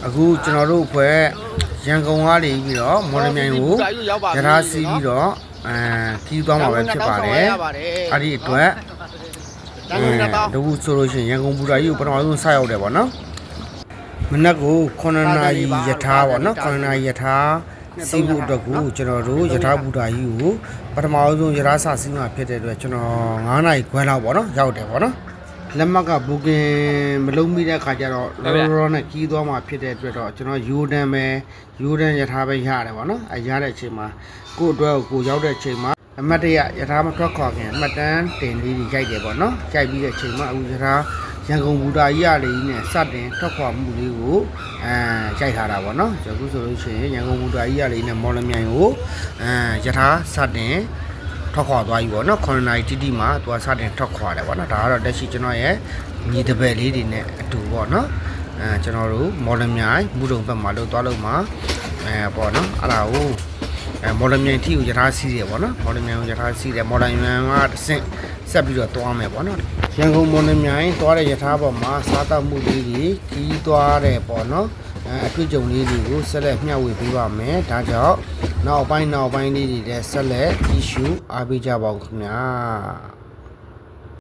အခုကျွန်တော်တို့ဖွဲ့ရန်ကုန်ကနေပြီးတော့မော်လမြိုင်ကိုရထားစီးပြီးတော့ခီးသွားမှာပဲဖြစ်ပါတယ်အဲ့ဒီအတွက်တကူဆိုလို့ရှိရင်ရန်ကုန်ဘူတာကြီးကိုပထမဆုံးစရောက်တယ်ပေါ့နော်မနက်ကို9နာရီယထာပေါ့နော်9နာရီယထာစီးဖို့အတွက်ကိုကျွန်တော်တို့ယထာဘူတာကြီးကိုပထမဆုံးယထာစစီးမှာဖြစ်တဲ့အတွက်ကျွန်တော်9နာရီခွဲလောက်ပေါ့နော်ရောက်တယ်ပေါ့နော်လက်မှတ်ကဘူကင်မလုံးမိတဲ့ခါကျတော့လောနဲ့ကြီးသွားမှဖြစ်တဲ့အတွက်တော့ကျွန်တော်ယူဒန်ရထားပဲရတယ်ပေါ့နော်အဲရတဲ့အချိန်မှာကို့အတွက်ကိုရောက်တဲ့အချိန်မှာအမတ်တရရထားမထွက်ခွာခင်အမတ်တန်းတင်လေးကြီးရိုက်တယ်ပေါ့နော်ရိုက်ပြီးတဲ့အချိန်မှာအခုရထားရန်ကုန်ဘူတာကြီးရလေးနဲ့စတင်ထွက်ခွာမှုလေးကိုရိုက်ထားတာပေါ့နော်အခုဆိုလို့ရှိရင်ရန်ကုန်ဘူတာကြီးရလေးနဲ့မော်လမြိုင်ကိုရထားစတင်ထွက်ခွာသွားပြီပေါ့နော်9နာရီတိတိမှာသူကစတင်ထွက်ခွာတယ်ပေါ့နော်ဒါကတော့တက်ရှိကျွန်တော်ရဲ့ညီတပည့်လေးတွေနဲ့အတူပေါ့နော်ကျွန်တော်တို့မော်လမြိုင်မှုတုံဘက်မှာလို့သွားလို့မှာပေါ့နော်အဲ့ဒါကိုမော်လမြိုင်ထီကိုရထားစီးတယ်ပေါ့နော်မော်လမြိုင်ကိုရထားစီးတယ်မော်လမြိုင်ကဆက်ပြီးတော့သွားမယ်ပေါ့နော်ရန်ကုန်မော်လမြိုင်သွားတဲ့ရထားပေါ်မှာစားတောက်မှုလေးတွေကြီးသွားတယ်ပေါ့နော်အတွေ့အကြုံလေးတွေကိုဆက်လက်မျှဝေပေးပါမယ်ဒါကြောင့်နောက်ပိုင်းလေးတွေလည်းဆက်လက် issue အားပေးကြပါဦးခင်ဗျာ